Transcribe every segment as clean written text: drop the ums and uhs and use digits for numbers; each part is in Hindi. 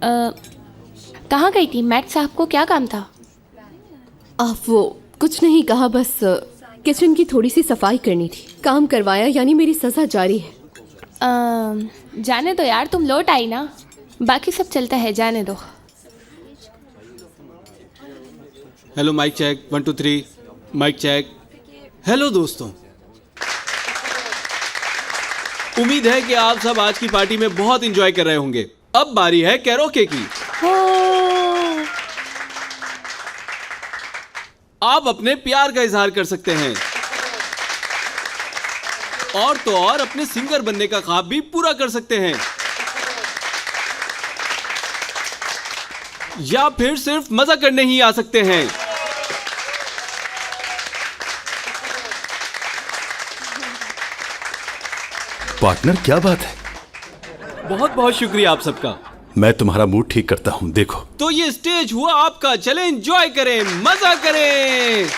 कहाँ गई थी? मैट साहब को क्या काम था? वो कुछ नहीं कहा, बस किचन की थोड़ी सी सफाई करनी थी। काम करवाया यानी मेरी सजा जारी है। जाने दो यार, तुम लौट आई ना, बाकी सब चलता है, जाने दो। Hello mic check 1 2 3 mic check. Hello दोस्तों, उम्मीद है कि आप सब आज की पार्टी में बहुत एंजॉय कर रहे होंगे। अब बारी है कैरोके की। आप अपने प्यार का इजहार कर सकते हैं और तो और अपने सिंगर बनने का ख्वाब भी पूरा कर सकते हैं, या फिर सिर्फ मजा करने ही आ सकते हैं। पार्टनर, क्या बात है? बहुत बहुत शुक्रिया आप सबका। मैं तुम्हारा मूड ठीक करता हूं, देखो। तो ये स्टेज हुआ आपका, चलें एंजॉय करें, मजा करें।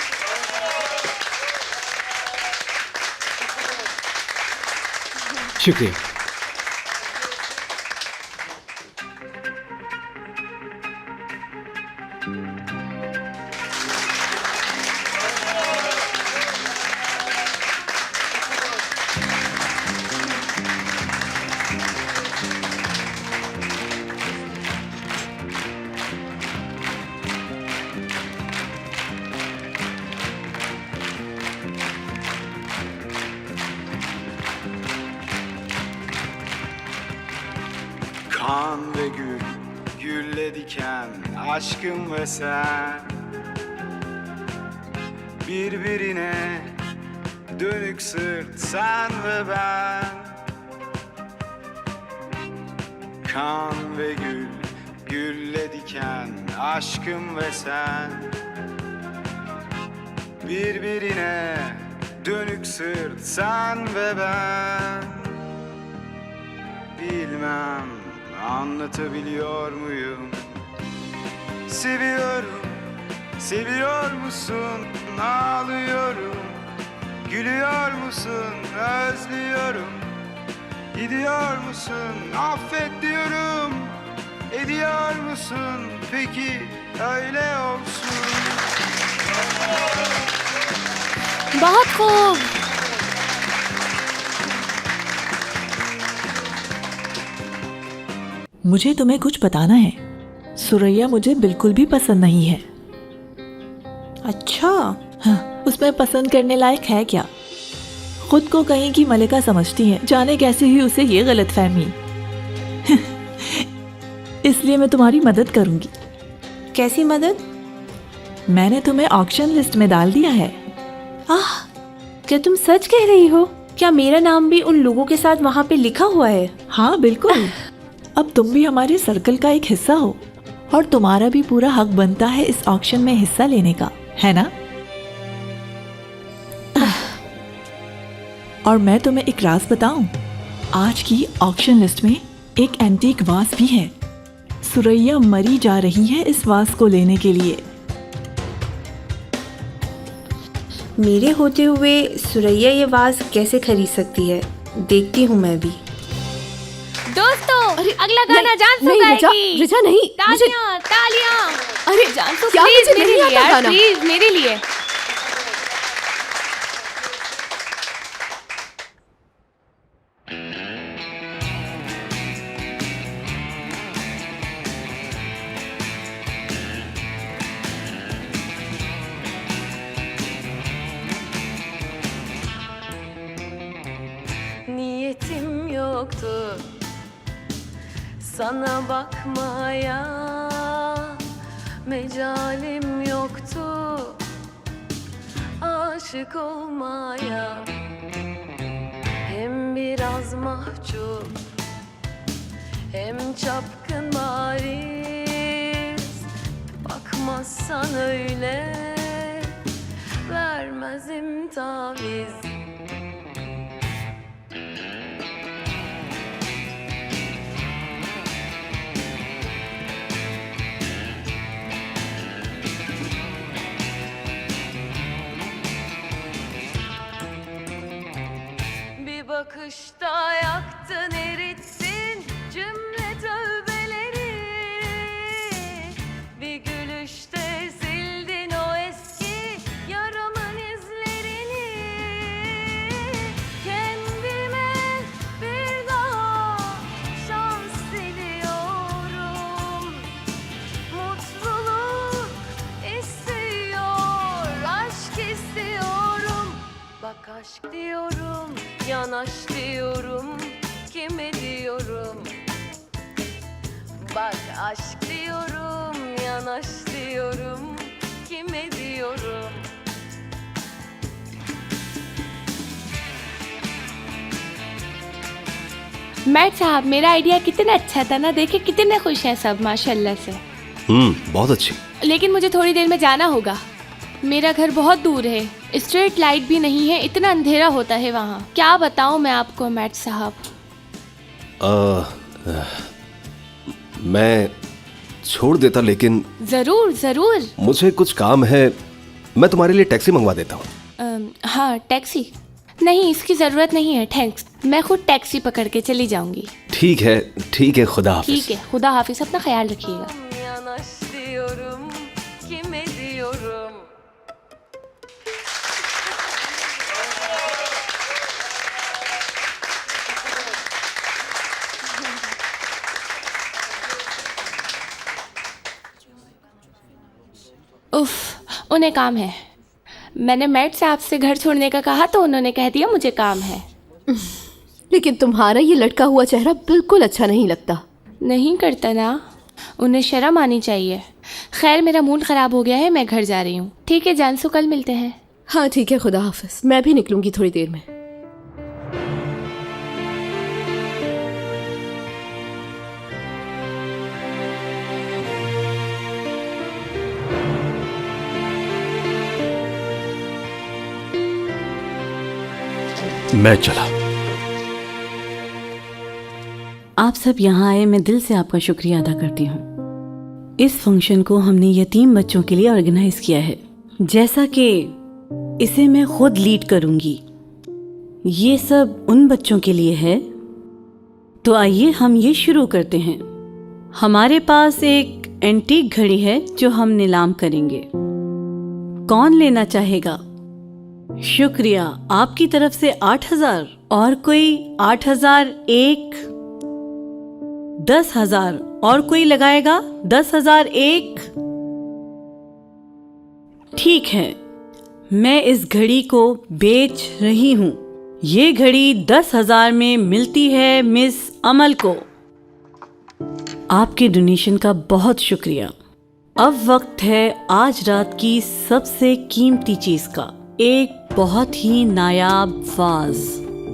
शुक्रिया। Kan ve gül, gülle diken, aşkım ve sen birbirine dönük sırt, sen ve ben. Kan ve gül, gülle diken, aşkım ve sen birbirine dönük sırt, sen ve ben. Bilmem anlatabiliyor muyum? Seviyorum, seviyor musun? Ağlıyorum, gülüyor musun? Özlüyorum, gidiyor musun? Affet diyorum, ediyor musun? Peki öyle olsun. बहुत खूब। मुझे तुम्हें कुछ बताना है। सुरैया मुझे बिल्कुल भी पसंद नहीं है। अच्छा, हाँ, उसमें पसंद करने लायक है क्या? खुद को कहीं की मलिका समझती है, जाने कैसे ही उसे ये गलतफहमी। इसलिए मैं तुम्हारी मदद करूंगी। कैसी मदद? मैंने तुम्हें ऑक्शन लिस्ट में डाल दिया है। क्या तुम सच कह रही हो? क्या मेरा नाम भी उन लोगों के साथ वहाँ पे लिखा हुआ है? हाँ बिल्कुल। अब तुम भी हमारे सर्कल का एक हिस्सा हो और तुम्हारा भी पूरा हक बनता है इस ऑक्शन में हिस्सा लेने का, है ना? और मैं तुम्हें एक राज बताऊं, आज की ऑक्शन लिस्ट में एक एंटीक वास भी है। सुरैया मरी जा रही है इस वास को लेने के लिए। मेरे होते हुए सुरैया ये वाज कैसे खरीद सकती है? देखती हूँ मैं भी। दोस्तों, अगला गाना जानसू गाएगी। रिचा नहीं, तालियां, तालियां। अरे जानसू क्या प्लीज मुझे मेरे नहीं लिए आता यार, गाना? प्लीज मेरे लिए। Niyetim yoktu sana bakmaya, mecalim yoktu aşık olmaya. Hem biraz mahcup hem çapkın bariz, bakmazsan öyle vermezim taviz. bakışta yaktın erittin cümle tövbeleri. Yanaş diyorum, kime diyorum? Bak aşk diyorum, yanaş diyorum, kime diyorum? Matt साहब, मेरा आइडिया कितना अच्छा था ना, देखे कितने खुश हैं सब माशाल्लाह से। बहुत अच्छी। लेकिन मुझे थोड़ी देर में जाना होगा, मेरा घर बहुत दूर है, स्ट्रीट लाइट भी नहीं है, इतना अंधेरा होता है वहाँ, क्या बताऊँ मैं आपको मैट साहब। मैं छोड़ देता, लेकिन जरूर जरूर। मुझे कुछ काम है, मैं तुम्हारे लिए टैक्सी मंगवा देता हूँ। हाँ टैक्सी? नहीं, इसकी जरूरत नहीं है, थैंक्स, मैं खुद टैक्सी पकड़ के चली जाऊंगी। ठीक है, खुदा हाफिज। ठीक है, खुदा हाफिज, अपना ख्याल रखिएगा। Yanaş diyorum, kime diyorum? उफ, उन्हें काम है। मैंने मैट साहब से घर छोड़ने का कहा तो उन्होंने कह दिया मुझे काम है। लेकिन तुम्हारा ये लटका हुआ चेहरा बिल्कुल अच्छा नहीं लगता। नहीं करता ना, उन्हें शर्म आनी चाहिए। खैर, मेरा मूड ख़राब हो गया है, मैं घर जा रही हूँ। ठीक है जानसू, कल मिलते हैं। हाँ ठीक है, खुदा हाफिज। मैं भी निकलूंगी थोड़ी देर में। मैं चला। आप सब यहाँ आए, मैं दिल से आपका शुक्रिया अदा करती हूँ। इस फंक्शन को हमने यतीम बच्चों के लिए ऑर्गेनाइज किया है, जैसा कि इसे मैं खुद लीड करूँगी। ये सब उन बच्चों के लिए है, तो आइए हम ये शुरू करते हैं। हमारे पास एक एंटीक घड़ी है जो हम नीलाम करेंगे। कौन लेना चाहेगा? शुक्रिया। आपकी तरफ से 8,000। और कोई? 8,001। 10,000। और कोई लगाएगा? 10,001। ठीक है, मैं इस घड़ी को बेच रही हूँ। ये घड़ी 10,000 में मिलती है मिस अमल को। आपके डोनेशन का बहुत शुक्रिया। अब वक्त है आज रात की सबसे कीमती चीज का, एक बहुत ही नायाब वाज।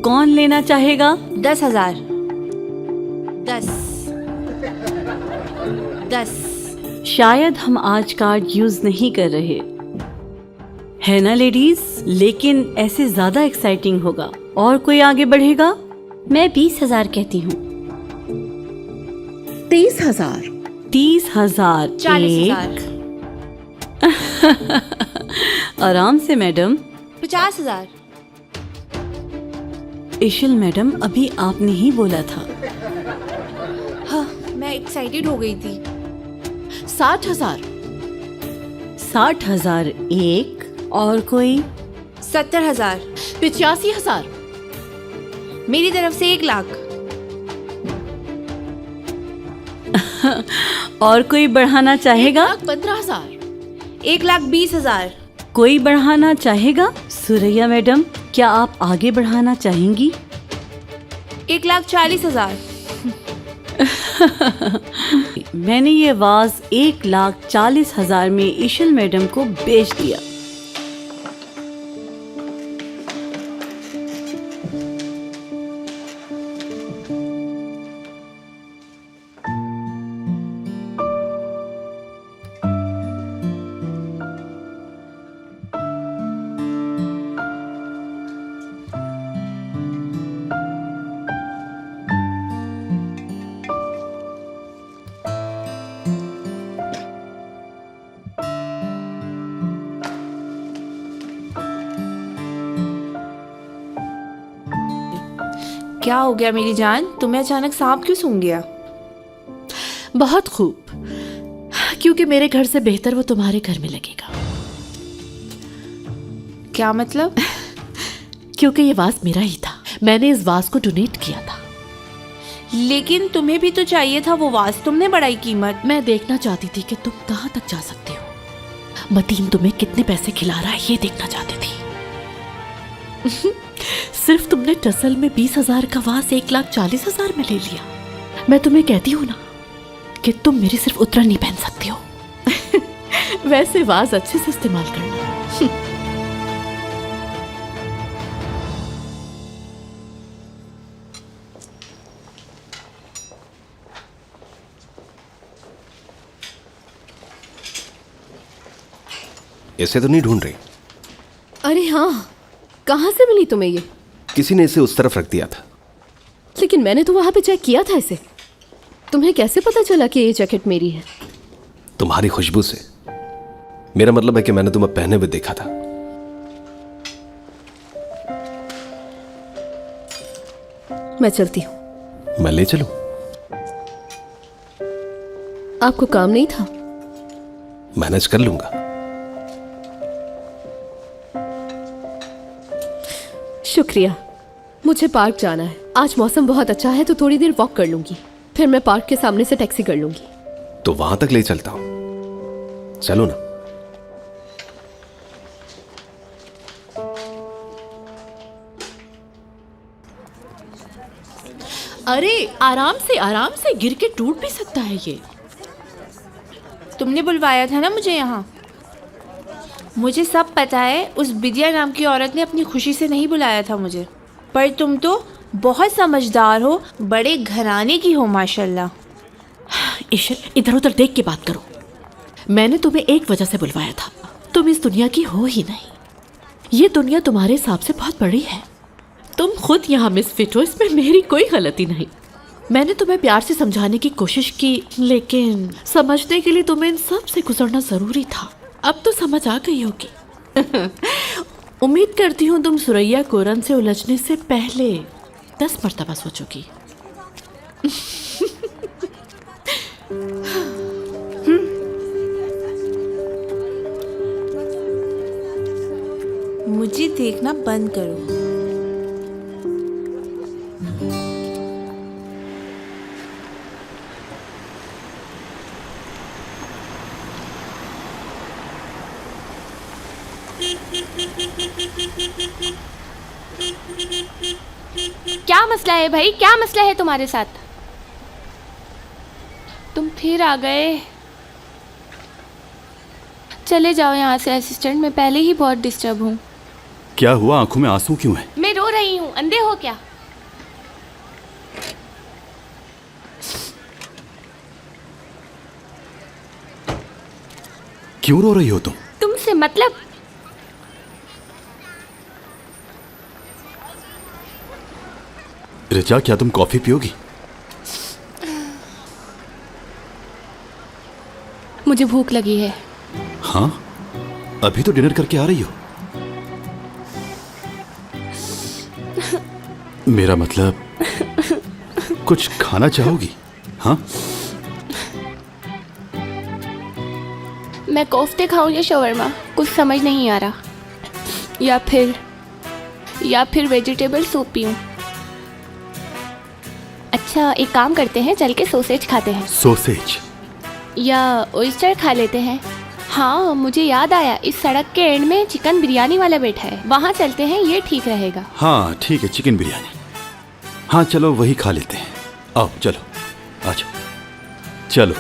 कौन लेना चाहेगा? 10,000। 10। शायद हम आज कार्ड यूज नहीं कर रहे, है ना लेडीज? लेकिन ऐसे ज्यादा एक्साइटिंग होगा। और कोई आगे बढ़ेगा? मैं 20,000 कहती हूँ। 30,000। 30,000। 40,000। आराम से मैडम। 50,000। इशिल मैडम, अभी आपने ही बोला था। हाँ, मैं एक्साइटेड हो गई थी। 60,000। 60,001। और कोई? 70,000। 85,000। मेरी तरफ से 1,00,000। और कोई बढ़ाना चाहेगा? 15,000। 1,20,000। कोई बढ़ाना चाहेगा? सुरैया मैडम, क्या आप आगे बढ़ाना चाहेंगी? 1,40,000। मैंने ये वाज 1,40,000 में इशिल मैडम को बेच दिया। क्या हो गया मेरी जान, तुम्हें अचानक सांप क्यों सूंघ गया? बहुत खूब, क्योंकि मेरे घर से बेहतर वो तुम्हारे घर में लगेगा। क्या मतलब? क्योंकि ये वाज मेरा ही था, मैंने इस वाज को डोनेट किया था। लेकिन तुम्हें भी तो चाहिए था वो वाज, तुमने बढ़ाई कीमत। मैं देखना चाहती थी कि तुम कहाँ तक जा सकती हो। मतीन तुम्हें कितने पैसे खिला रहा है ये देखना चाहती थी। सिर्फ तुमने टसल में 20,000 का वास 1,40,000 में ले लिया। मैं तुम्हें कहती हूँ ना कि तुम मेरी सिर्फ उतरन नहीं पहन सकती हो। वैसे वास अच्छे से इस्तेमाल करना। इसे तो नहीं ढूंढ रही? अरे हाँ, कहाँ से मिली तुम्हें ये? किसी ने इसे उस तरफ रख दिया था। लेकिन मैंने तो वहां पे चेक किया था इसे। तुम्हें कैसे पता चला कि ये जैकेट मेरी है? तुम्हारी खुशबू से। मेरा मतलब है कि मैंने तुम्हें पहने हुए देखा था। मैं चलती हूँ। मैं ले चलूं? आपको काम नहीं था? मैनेज कर लूंगा। शुक्रिया। मुझे पार्क जाना है। आज मौसम बहुत अच्छा है तो थोड़ी देर वॉक कर लूंगी, फिर मैं पार्क के सामने से टैक्सी कर लूंगी। तो वहां तक ले चलता हूं, चलो ना। अरे आराम से गिर के टूट भी सकता है ये। तुमने बुलवाया था ना मुझे यहाँ। मुझे सब पता है, उस बिदिया नाम की औरत ने अपनी खुशी से नहीं बुलाया था मुझे। पर तुम तो बहुत समझदार हो, बड़े घराने की हो माशाल्लाह। ईशर, इधर उधर देख के बात करो। मैंने तुम्हें एक वजह से बुलवाया था, तुम इस दुनिया की हो ही नहीं। ये दुनिया तुम्हारे हिसाब से बहुत बड़ी है। तुम खुद यहाँ मिसफिट हो, इसमें मेरी कोई गलती नहीं। मैंने तुम्हें प्यार से समझाने की कोशिश की, लेकिन समझने के लिए तुम्हें इन सब से गुजरना जरूरी था। अब तो समझ आ गई होगी। उम्मीद करती हूँ तुम सुरैया कोरन से उलझने से पहले 10 मर्तबा सोचोगी। मुझे देखना बंद करो। क्या मसला है भाई, क्या मसला है तुम्हारे साथ? तुम फिर आ गए। चले जाओ यहाँ से असिस्टेंट, मैं पहले ही बहुत डिस्टर्ब हूँ। क्या हुआ, आंखों में आंसू क्यों है? मैं रो रही हूँ, अंधे हो क्या? क्यों रो रही हो तुम? तुमसे मतलब? रिचा, क्या तुम कॉफी पियोगी? मुझे भूख लगी है। हाँ, अभी तो डिनर करके आ रही हो। मेरा मतलब कुछ खाना चाहोगी? हाँ, मैं कोफ्ते खाऊं या शवरमा, कुछ समझ नहीं आ रहा। या फिर वेजिटेबल सूप पीऊं। अच्छा, एक काम करते हैं, चल के सोसेज खाते हैं। सोसेज या ओइस्टर खा लेते हैं। हाँ, मुझे याद आया, इस सड़क के एंड में चिकन बिरयानी वाला बैठा है, वहाँ चलते हैं, ये ठीक रहेगा। हाँ ठीक है, चिकन बिरयानी। हाँ चलो वही खा लेते हैं। आओ चलो, आ जाओ, चलो।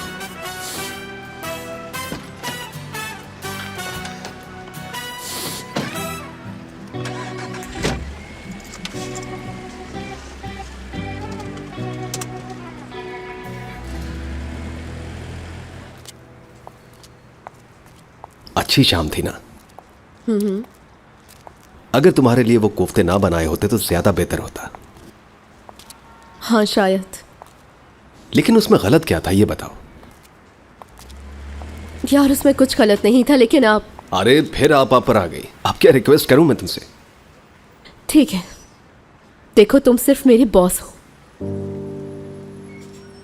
अच्छी शाम थी ना? अगर तुम्हारे लिए वो कोफ्ते ना बनाए होते तो ज्यादा बेहतर होता। हाँ शायद। लेकिन उसमें गलत क्या था, ये बताओ। यार उसमें कुछ गलत नहीं था, लेकिन आप। अरे फिर आप पर आ गई। अब क्या रिक्वेस्ट करूं मैं तुमसे? ठीक है, देखो तुम सिर्फ मेरे बॉस हो,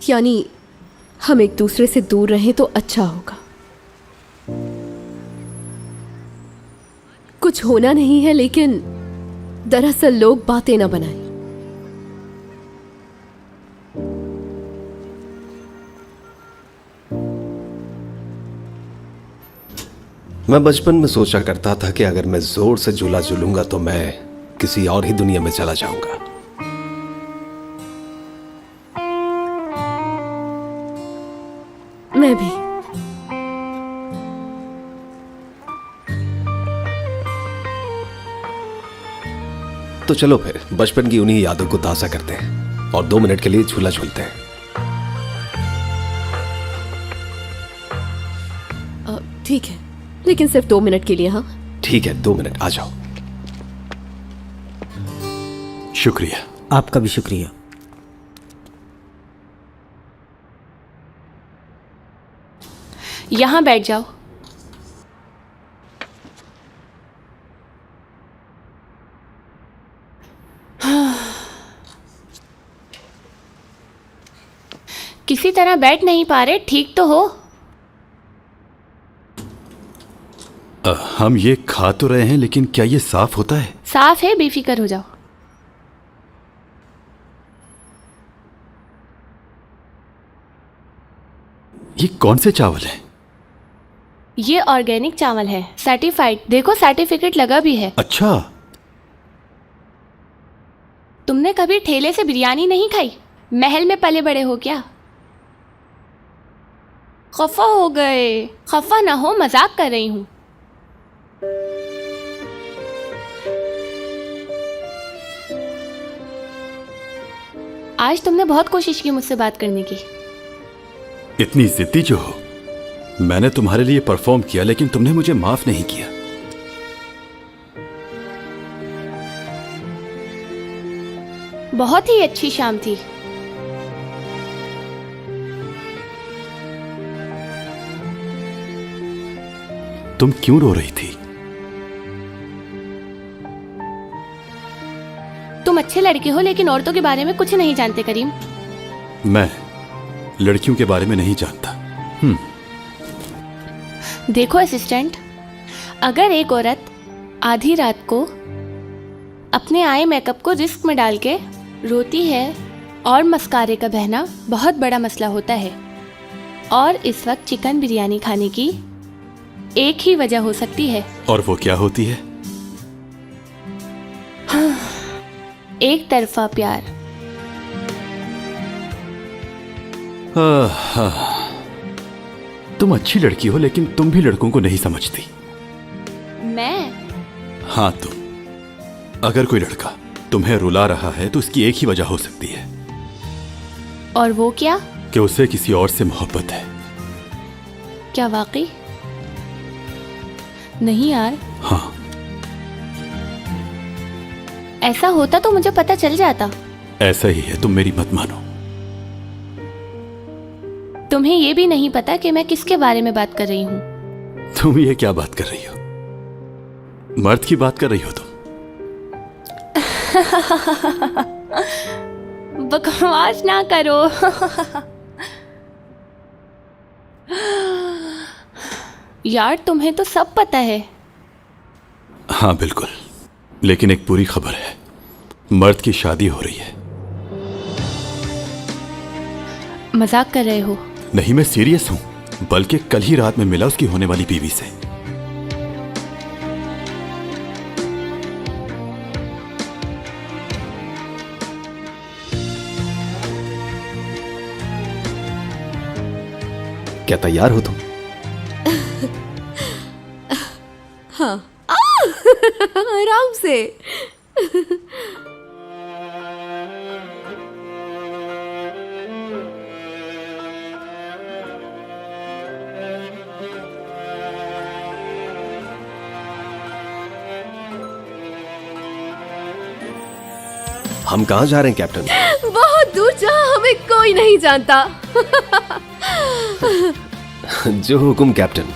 यानी हम एक दूसरे से दूर रहें तो अच्छा होगा। कुछ होना नहीं है, लेकिन दरअसल लोग बातें ना बनाएं। मैं बचपन में सोचा करता था कि अगर मैं जोर से झूला झूलूंगा तो मैं किसी और ही दुनिया में चला जाऊंगा। मैं भी। तो चलो फिर बचपन की उन्हीं यादों को ताज़ा करते हैं और 2 मिनट के लिए झूला झूलते हैं। ठीक है, लेकिन सिर्फ 2 मिनट के लिए। हाँ ठीक है, 2 मिनट, आ जाओ। शुक्रिया। आपका भी शुक्रिया। यहाँ बैठ जाओ। किसी तरह बैठ नहीं पा रहे, ठीक तो हो? हम ये खा तो रहे हैं, लेकिन क्या ये साफ होता है? साफ है, बेफिक्र हो जाओ। ये कौन से चावल हैं? ये ऑर्गेनिक चावल है, सर्टिफाइड। देखो सर्टिफिकेट लगा भी है। अच्छा। तुमने कभी ठेले से बिरयानी नहीं खाई? महल में पले बड़े हो क्या? खफा हो गए? खफा ना हो, मजाक कर रही हूँ। आज तुमने बहुत कोशिश की मुझसे बात करने की। इतनी जिद्दी जो हो। मैंने तुम्हारे लिए परफॉर्म किया, लेकिन तुमने मुझे माफ नहीं किया। बहुत ही अच्छी शाम थी। तुम क्यों रो रही थी? तुम अच्छे लड़के हो, लेकिन औरतों के बारे में कुछ नहीं जानते करीम। मैं लड़कियों के बारे में नहीं जानता। देखो असिस्टेंट, अगर एक औरत आधी रात को अपने आई मेकअप को रिस्क में डाल के रोती है, और मस्कारे का बहना बहुत बड़ा मसला होता है, और इस वक्त चिकन बिरयानी खाने की एक ही वजह हो सकती है। और वो क्या होती है? एक तरफा प्यार। तुम अच्छी लड़की हो, लेकिन तुम भी लड़कों को नहीं समझती। मैं? हाँ तुम। अगर कोई लड़का तुम्हें रुला रहा है तो उसकी एक ही वजह हो सकती है। और वो क्या? कि उसे किसी और से मोहब्बत है। क्या वाकई? नहीं यार। हाँ। ऐसा होता तो मुझे पता चल जाता। ऐसा ही है, तुम मेरी मत मानो। तुम्हें ये भी नहीं पता कि मैं किसके बारे में बात कर रही हूँ। तुम ये क्या बात कर रही हो? मर्द की बात कर रही हो तुम? बकवास ना करो। यार तुम्हें तो सब पता है। हाँ बिल्कुल, लेकिन एक बुरी खबर है। मर्द की शादी हो रही है। मजाक कर रहे हो? नहीं, मैं सीरियस हूं। बल्कि कल ही रात में मिला उसकी होने वाली बीवी से। क्या तैयार हो तुम? हाँ। आराम से। हम कहाँ जा रहे हैं कैप्टन? बहुत दूर, जहाँ हमें कोई नहीं जानता। जो हुकुम कैप्टन।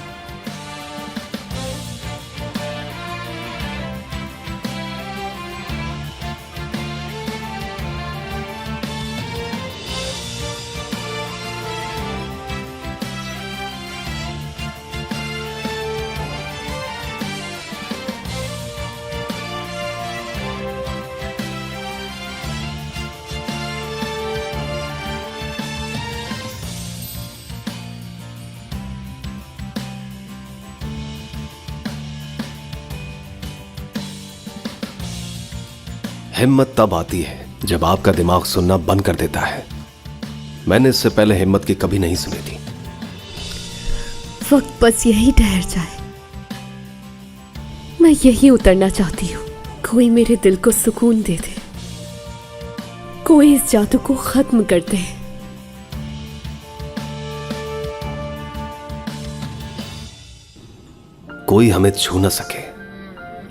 हिम्मत तब आती है जब आपका दिमाग सुनना बंद कर देता है। मैंने इससे पहले हिम्मत की कभी नहीं सुनी थी। वक्त बस यही ठहर जाए, मैं यही उतरना चाहती हूँ। कोई मेरे दिल को सुकून दे दे, कोई इस जादू को खत्म कर दे। कोई हमें छू न सके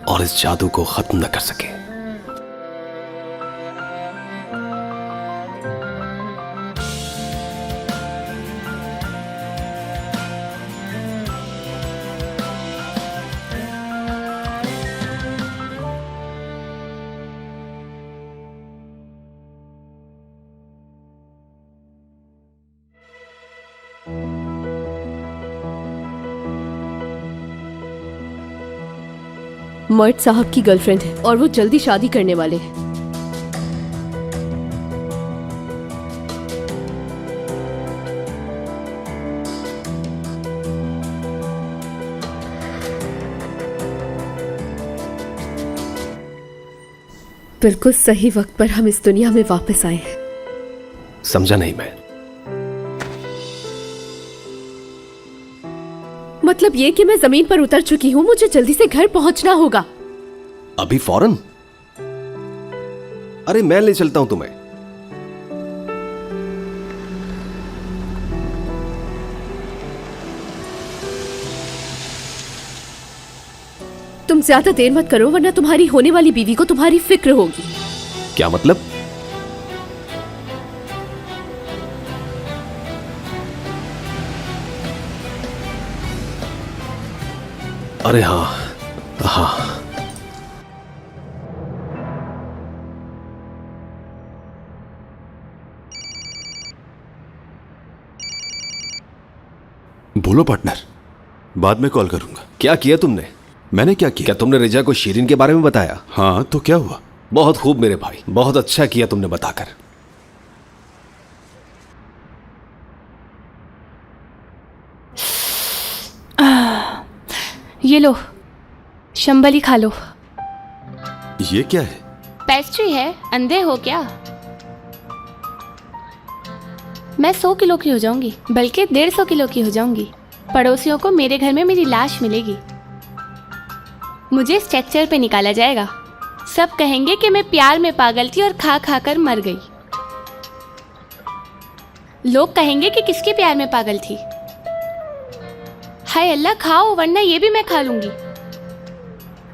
और इस जादू को खत्म न कर सके। मर्द साहब की गर्लफ्रेंड है और वो जल्दी शादी करने वाले हैं। बिल्कुल सही वक्त पर हम इस दुनिया में वापस आए हैं। समझा नहीं मैं। मतलब ये कि मैं जमीन पर उतर चुकी हूँ, मुझे जल्दी से घर पहुंचना होगा। अभी फौरन? अरे मैं ले चलता हूं तुम्हें। तुम ज्यादा देर मत करो वरना तुम्हारी होने वाली बीवी को तुम्हारी फिक्र होगी। क्या मतलब? अरे हाँ हाँ, बोलो पार्टनर, बाद में कॉल करूंगा। क्या किया तुमने? मैंने क्या किया? क्या तुमने रिजा को शीरिन के बारे में बताया? हाँ, तो क्या हुआ? बहुत खूब मेरे भाई, बहुत अच्छा किया तुमने बताकर। ये लो, शंबली खा लो। ये क्या है? पेस्ट्री है, अंधे हो क्या? मैं 100 किलो की हो जाऊंगी, बल्कि 150 किलो की हो जाऊंगी। पड़ोसियों को मेरे घर में मेरी लाश मिलेगी, मुझे स्ट्रेचर पे निकाला जाएगा। सब कहेंगे कि मैं प्यार में पागल थी और खा खा कर मर गई। लोग कहेंगे कि किसके प्यार में पागल थी। हाय अल्लाह, खाओ वरना ये भी मैं खा लूंगी।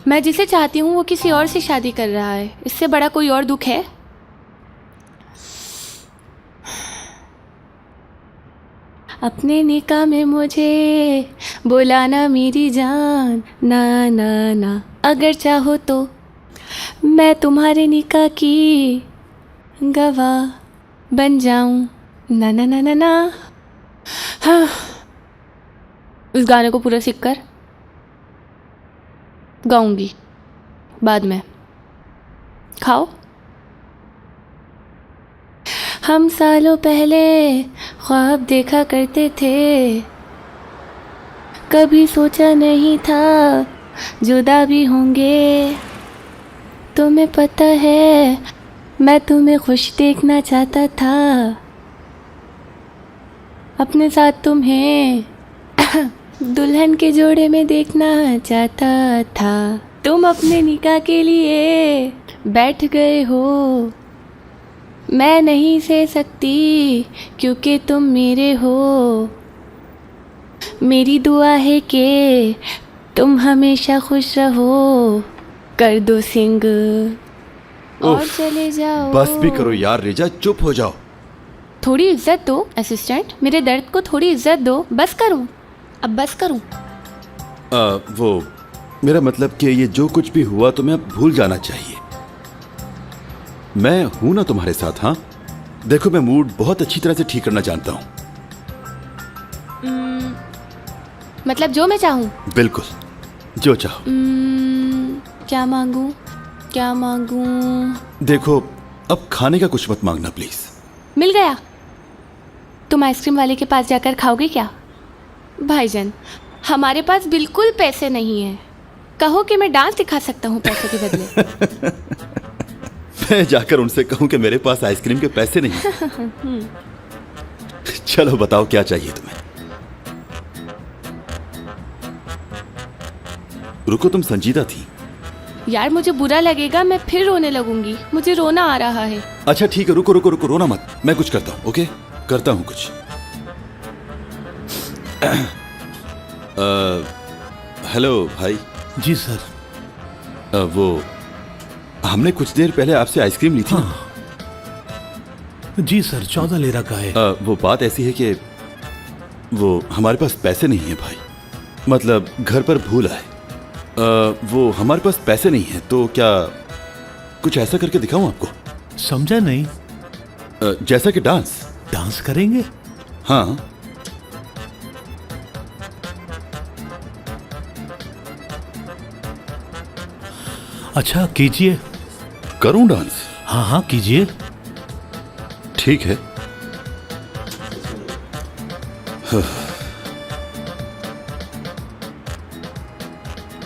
मैं जिसे चाहती हूँ वो किसी और से शादी कर रहा है, इससे बड़ा कोई और दुख है? अपने निकाह में मुझे बुलाना मेरी जान, ना ना ना, अगर चाहो तो मैं तुम्हारे निकाह की गवाह बन जाऊं, ना ना ना ना ना। हाँ, उस गाने को पूरा सीख कर गाऊंगी बाद में। खाओ। हम सालों पहले ख्वाब देखा करते थे, कभी सोचा नहीं था जुदा भी होंगे। तुम्हें पता है मैं तुम्हें खुश देखना चाहता था, अपने साथ तुम्हें दुल्हन के जोड़े में देखना चाहता था। तुम अपने निकाह के लिए बैठ गए हो, मैं नहीं सह सकती क्योंकि तुम मेरे हो। मेरी दुआ है कि तुम हमेशा खुश रहो। कर दो सिंग और चले जाओ। बस भी करो यार रिजा, चुप हो जाओ। थोड़ी इज्जत दो असिस्टेंट, मेरे दर्द को थोड़ी इज्जत दो। बस करूं? अब बस करूं? वो मेरा मतलब कि ये जो कुछ भी हुआ तुम्हें अब भूल जाना चाहिए। मैं हूं ना तुम्हारे साथ। हाँ देखो, मैं मूड बहुत अच्छी तरह से ठीक करना जानता हूं। मतलब जो मैं चाहूं? बिल्कुल, जो चाहो। क्या मांगूं? क्या मांगूं? देखो, अब खाने का कुछ मत मांगना प्लीज। मिल गया। तुम आइसक्रीम वाले के पास जाकर खाओगे क्या? भाईजान, हमारे पास बिल्कुल पैसे नहीं है। कहो कि मैं डांस दिखा सकता हूँ पैसों के बदले। मैं जाकर उनसे कहूं कि मेरे पास आइसक्रीम के पैसे नहीं हैं। चलो बताओ क्या चाहिए तुम्हें। रुको, तुम संजीदा थी। यार मुझे बुरा लगेगा, मैं फिर रोने लगूंगी, मुझे रोना आ रहा है। अच्छा ठीक है, रुको रुको रुको, रोना मत, मैं कुछ करता हूँ। ओके, करता हूँ कुछ। हेलो भाई। जी सर। वो हमने कुछ देर पहले आपसे आइसक्रीम ली थी। हाँ। जी सर, 14 लेरा का है। वो बात ऐसी है कि वो हमारे पास पैसे नहीं है भाई, मतलब घर पर भूल आए। वो हमारे पास पैसे नहीं है, तो क्या कुछ ऐसा करके दिखाऊं आपको? समझा नहीं। जैसा कि डांस। डांस करेंगे? हाँ। अच्छा कीजिए। करूं डांस? हाँ हाँ कीजिए। ठीक है।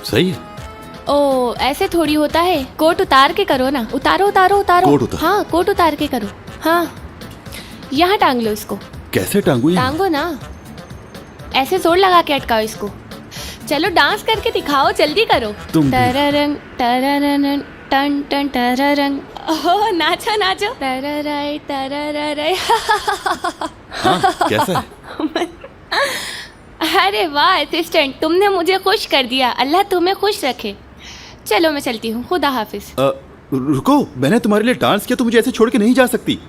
सही है। ओ ऐसे थोड़ी होता है, कोट उतार के करो ना। उतारो उतारो उतारो। कोट उतार। हाँ कोट उतार के करो। हाँ यहाँ टांग लो इसको। कैसे टांगू? टांगो ना, ऐसे जोर लगा के अटकाओ इसको। चलो डांस करके दिखाओ, जल्दी करो। तुम तररंग तरररंग टन टन तररंग। ओह नाचो नाचो। तरराय तरराय। हाँ, कैसा है? अरे वाह असिस्टेंट, तुमने मुझे खुश कर दिया। अल्लाह तुम्हें खुश रखे। चलो मैं चलती हूँ, खुदा हाफिज। रुको, मैंने तुम्हारे लिए डांस किया तो मुझे ऐसे छोड़ के नहीं जा सकती।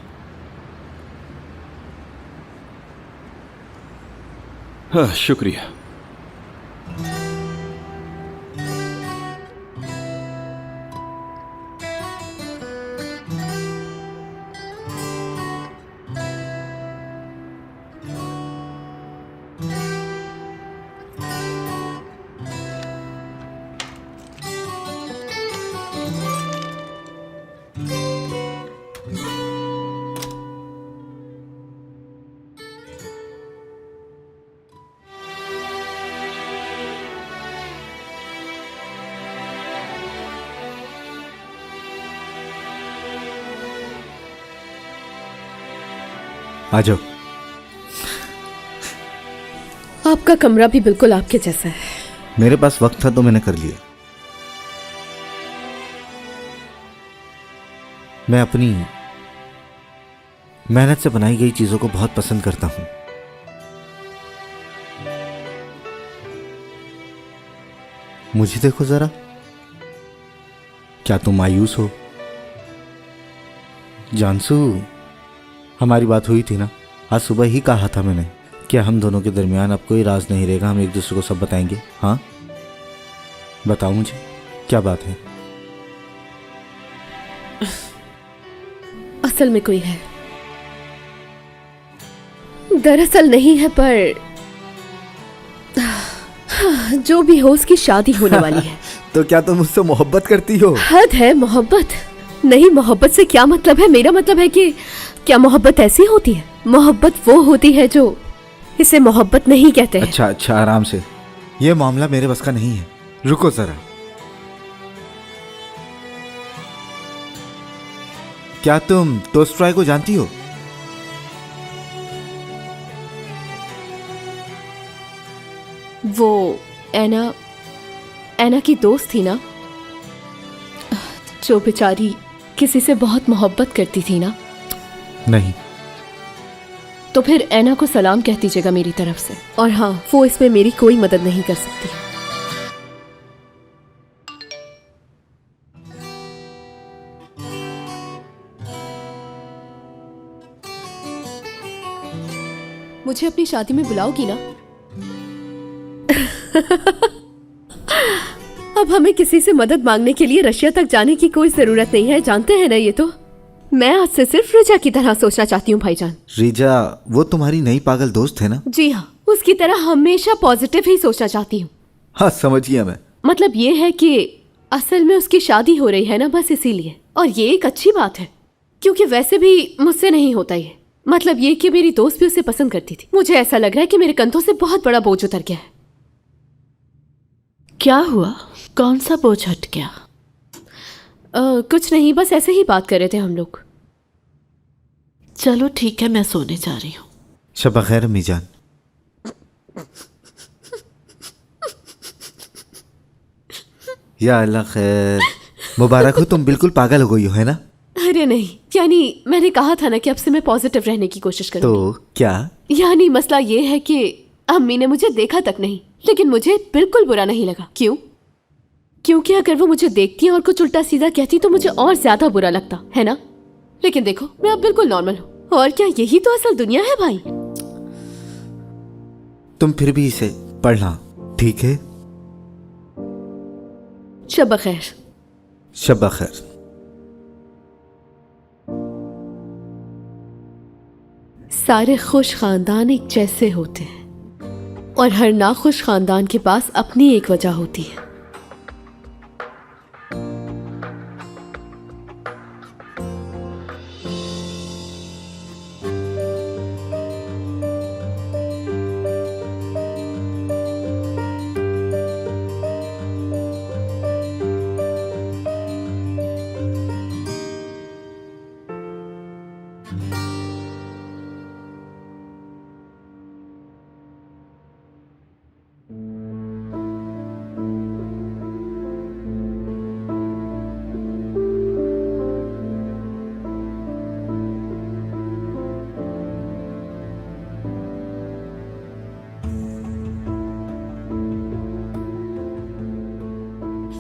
हाँ, शुक्रिया। आ जाओ। आपका कमरा भी बिल्कुल आपके जैसा है। मेरे पास वक्त था तो मैंने कर लिया। मैं अपनी मेहनत से बनाई गई चीजों को बहुत पसंद करता हूं। मुझे देखो जरा, क्या तुम मायूस हो? जानसू, हमारी बात हुई थी ना, आज सुबह ही कहा था मैंने, क्या हम दोनों के दरमियान अब कोई राज नहीं रहेगा, हम एक दूसरे को सब बताएंगे। हाँ बताओ मुझे, क्या बात है? असल में कोई है। दरअसल नहीं है, पर जो भी हो उसकी शादी होने वाली है। तो क्या तुम उससे मोहब्बत करती हो? हद है मोहब्बत। नहीं, मोहब्बत से क्या मतलब है? मेरा मतलब है कि क्या मोहब्बत ऐसी होती है? मोहब्बत वो होती है जो इसे मोहब्बत नहीं कहते हैं। अच्छा अच्छा, आराम से, ये मामला मेरे बस का नहीं है। रुको जरा, क्या तुम टोस्ट्रॉय को जानती हो? वो एना की दोस्त थी ना, जो बेचारी किसी से बहुत मोहब्बत करती थी ना। नहीं। तो फिर एना को सलाम कह दीजिएगा मेरी तरफ से। और हाँ, वो इसमें मेरी कोई मदद नहीं कर सकती। मुझे अपनी शादी में बुलाओगी ना? अब हमें किसी से मदद मांगने के लिए रशिया तक जाने की कोई जरूरत नहीं है, जानते हैं ना ये तो। मैं आज से सिर्फ रिजा की तरह सोचना चाहती हूँ भाईजान। रिजा, वो तुम्हारी नई पागल दोस्त है ना? जी हाँ, उसकी तरह हमेशा पॉजिटिव ही सोचना चाहती हूँ। हाँ समझ गया मैं। मतलब ये है कि असल में उसकी शादी हो रही है ना, बस इसीलिए। और ये एक अच्छी बात है, क्योंकि वैसे भी मुझसे नहीं होता ये। मतलब ये कि मेरी दोस्त भी उसे पसंद करती थी। मुझे ऐसा लग रहा है कि मेरे कंधों से बहुत बड़ा बोझ उतर गया है। क्या हुआ? कौन सा बोझ हट गया? कुछ नहीं, बस ऐसे ही बात कर रहे थे हम लोग। चलो ठीक है, मैं सोने जा रही हूँ। शब खैर अम्मी जान। या अल्लाह खैर, मुबारक हो, तुम बिल्कुल पागल हो गई हो, है ना? अरे नहीं, यानी मैंने कहा था ना कि अब से मैं पॉजिटिव रहने की कोशिश करूंगी। तो क्या? यानी मसला ये है कि अम्मी ने मुझे देखा तक नहीं, लेकिन मुझे बिल्कुल बुरा नहीं लगा। क्यों? क्योंकि अगर वो मुझे देखती और कुछ उल्टा सीधा कहती तो मुझे और ज्यादा बुरा लगता, है ना? लेकिन देखो, मैं अब बिल्कुल नॉर्मल हूँ। और क्या, यही तो असल दुनिया है भाई। तुम फिर भी इसे पढ़ना, ठीक है? शब खैर। शब खैर। सारे खुश खानदान एक जैसे होते हैं और हर नाखुश खानदान के पास अपनी एक वजह होती है।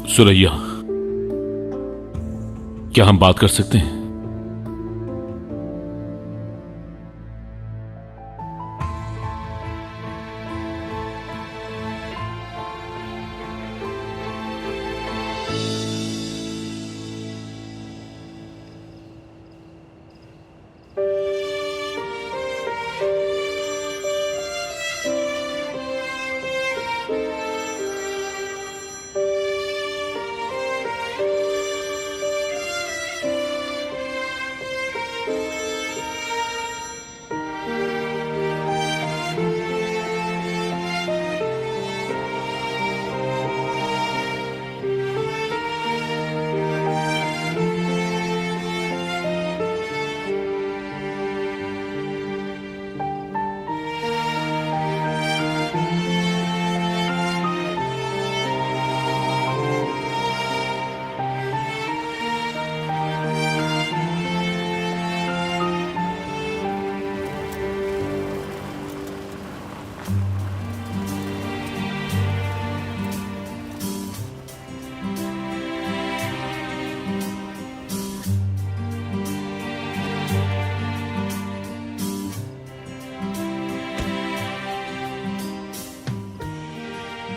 सुरैया, क्या हम बात कर सकते हैं?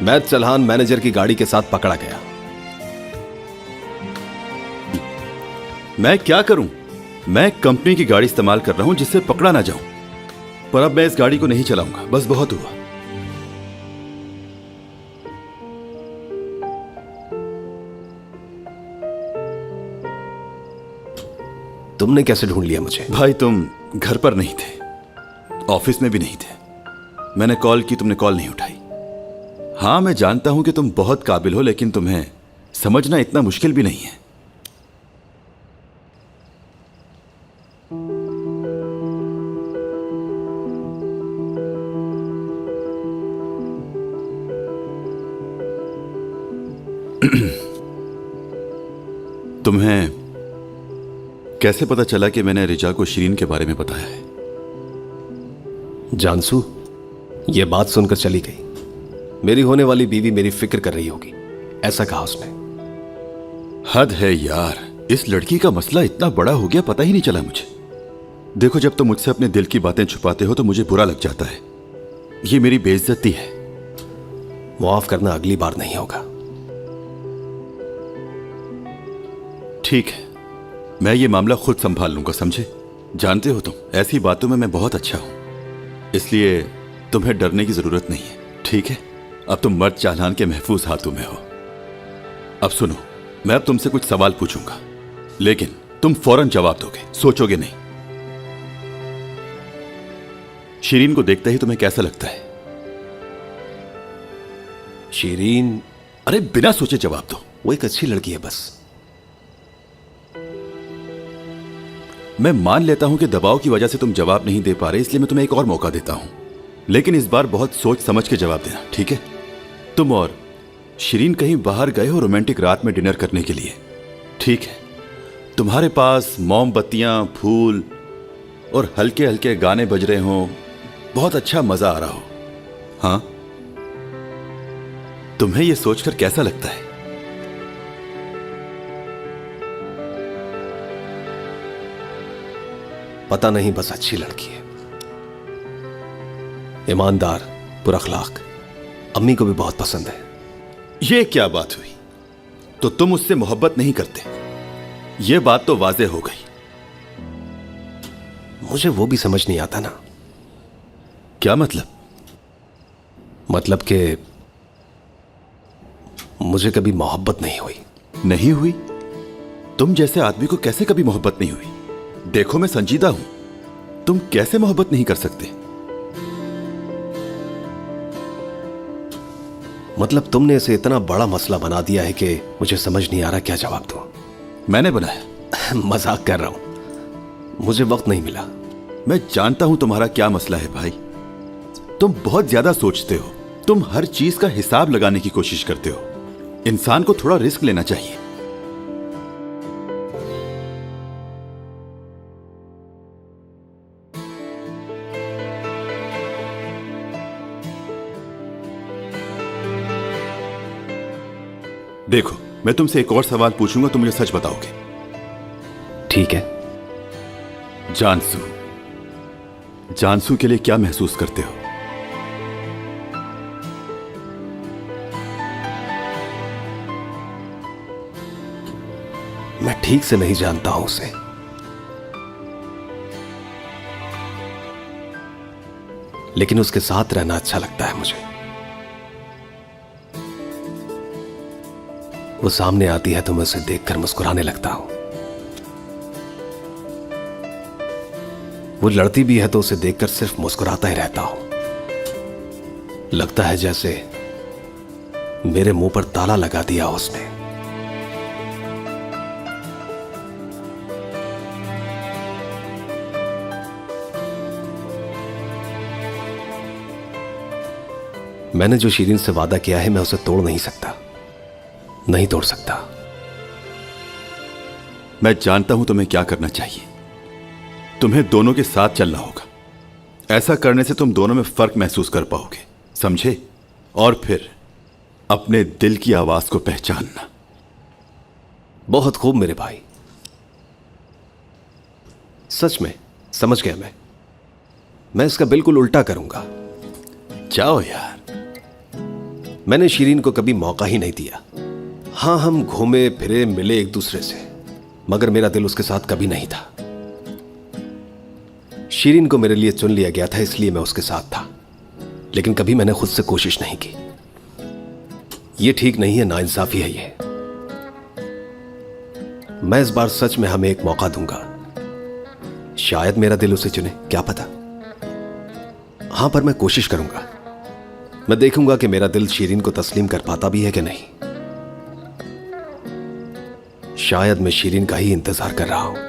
मैं चल्हान मैनेजर की गाड़ी के साथ पकड़ा गया। मैं क्या करूं? मैं कंपनी की गाड़ी इस्तेमाल कर रहा हूं जिससे पकड़ा ना जाऊं, पर अब मैं इस गाड़ी को नहीं चलाऊंगा, बस बहुत हुआ। तुमने कैसे ढूंढ लिया मुझे? भाई तुम घर पर नहीं थे, ऑफिस में भी नहीं थे। मैंने कॉल की, तुमने कॉल नहीं उठाई। हाँ, मैं जानता हूं कि तुम बहुत काबिल हो, लेकिन तुम्हें समझना इतना मुश्किल भी नहीं है। तुम्हें कैसे पता चला कि मैंने रिजा को शिरीन के बारे में बताया है? जानसू, यह बात सुनकर चली गई। मेरी होने वाली बीवी मेरी फिक्र कर रही होगी, ऐसा कहा उसने। हद है यार, इस लड़की का मसला इतना बड़ा हो गया, पता ही नहीं चला मुझे। देखो, जब तुम मुझसे अपने दिल की बातें छुपाते हो तो मुझे बुरा लग जाता है। ये मेरी बेइज्जती है। माफ करना अगली बार नहीं होगा। ठीक है, मैं ये मामला खुद संभाल लूंगा, समझे? जानते हो तुम, ऐसी बातों में मैं बहुत अच्छा हूं, इसलिए तुम्हें डरने की जरूरत नहीं है, ठीक है? अब तुम मर्द चालान के महफूज हाथों में हो। अब सुनो, मैं अब तुमसे कुछ सवाल पूछूंगा, लेकिन तुम फौरन जवाब दोगे, सोचोगे नहीं। शिरीन को देखते ही तुम्हें कैसा लगता है? शिरीन? अरे बिना सोचे जवाब दो। वो एक अच्छी लड़की है बस। मैं मान लेता हूं कि दबाव की वजह से तुम जवाब नहीं दे पा रहे, इसलिए मैं तुम्हें एक और मौका देता हूं, लेकिन इस बार बहुत सोच समझ के जवाब देना, ठीक है? तुम और शिरीन कहीं बाहर गए हो रोमांटिक रात में डिनर करने के लिए, ठीक है? तुम्हारे पास मोमबत्तियां, फूल और हल्के हल्के गाने बज रहे हों, बहुत अच्छा मजा आ रहा हो, हाँ? तुम्हें यह सोचकर कैसा लगता है? पता नहीं, बस अच्छी लड़की है, ईमानदार, पुरअखलाक, अम्मी को भी बहुत पसंद है। ये क्या बात हुई? तो तुम उससे मोहब्बत नहीं करते, ये बात तो वाज़ेह हो गई। मुझे वो भी समझ नहीं आता ना। क्या मतलब? मतलब कि मुझे कभी मोहब्बत नहीं हुई। नहीं हुई? तुम जैसे आदमी को कैसे कभी मोहब्बत नहीं हुई? देखो मैं संजीदा हूं, तुम कैसे मोहब्बत नहीं कर सकते? मतलब तुमने इसे इतना बड़ा मसला बना दिया है कि मुझे समझ नहीं आ रहा क्या जवाब दूं। मैंने बनाया? मजाक कर रहा हूं, मुझे वक्त नहीं मिला। मैं जानता हूं तुम्हारा क्या मसला है भाई, तुम बहुत ज्यादा सोचते हो, तुम हर चीज का हिसाब लगाने की कोशिश करते हो। इंसान को थोड़ा रिस्क लेना चाहिए। देखो, मैं तुमसे एक और सवाल पूछूंगा, तुम मुझे सच बताओगे? ठीक है। जानसू, जानसू के लिए क्या महसूस करते हो? मैं ठीक से नहीं जानता हूं उसे, लेकिन उसके साथ रहना अच्छा लगता है मुझे। वो सामने आती है तो मैं उसे देखकर मुस्कुराने लगता हूं। वो लड़ती भी है तो उसे देखकर सिर्फ मुस्कुराता ही रहता हूं। लगता है जैसे मेरे मुंह पर ताला लगा दिया उसने। मैंने जो शीरीन से वादा किया है मैं उसे तोड़ नहीं सकता, नहीं तोड़ सकता। मैं जानता हूं तुम्हें क्या करना चाहिए। तुम्हें दोनों के साथ चलना होगा। ऐसा करने से तुम दोनों में फर्क महसूस कर पाओगे, समझे? और फिर अपने दिल की आवाज को पहचानना। बहुत खूब मेरे भाई, सच में समझ गया। मैं इसका बिल्कुल उल्टा करूंगा। जाओ यार। मैंने शीरीन को कभी मौका ही नहीं दिया। हां, हम घूमे फिरे, मिले एक दूसरे से, मगर मेरा दिल उसके साथ कभी नहीं था। शीरीन को मेरे लिए चुन लिया गया था, इसलिए मैं उसके साथ था, लेकिन कभी मैंने खुद से कोशिश नहीं की। यह ठीक नहीं है, नाइंसाफी है ये। मैं इस बार सच में हमें एक मौका दूंगा। शायद मेरा दिल उसे चुने, क्या पता। हां, पर मैं कोशिश करूंगा। मैं देखूंगा कि मेरा दिल शीरीन को तस्लीम कर पाता भी है कि नहीं। शायद मैं शीरीन का ही इंतजार कर रहा हूं।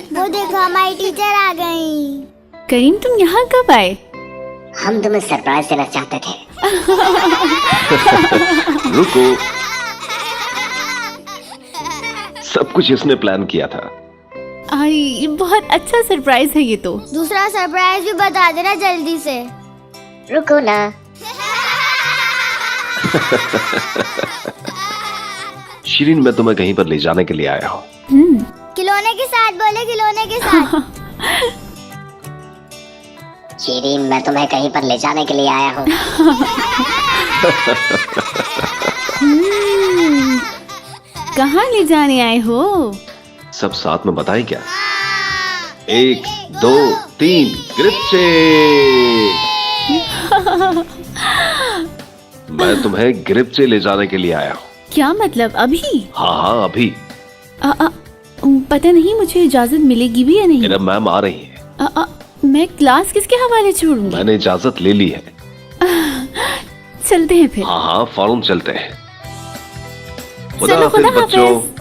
वो देखो, हमारी टीचर आ गई। करीम, तुम यहाँ कब आए? हम तुम्हें सरप्राइज देना चाहते थे। रुको, सब कुछ इसने प्लान किया था। आई, बहुत अच्छा सरप्राइज है ये तो। दूसरा सरप्राइज भी बता देना जल्दी से। रुको ना। शीरीन, मैं तुम्हें कहीं पर ले जाने के लिए आया हूँ। खिलौने के साथ बोले, खिलौने के साथ। शीरीन, मैं तुम्हें कहीं पर ले जाने के लिए आया हूँ। कहाँ ले जाने आए हो? सब साथ में बताएं क्या? 1 2 3 ग्रिप से। मैं तुम्हें ग्रिप से ले जाने के लिए आया हूँ। क्या मतलब अभी? हाँ अभी। पता नहीं मुझे इजाजत मिलेगी भी या नहीं। मेरा मैम आ रही है। मैं क्लास किसके हवाले छोड़ूंगी? मैंने इजाजत ले ली है। चलते हैं फिर। हाँ फौरन चलते हैं। चलो, खुदा हाफिज। बच्चों।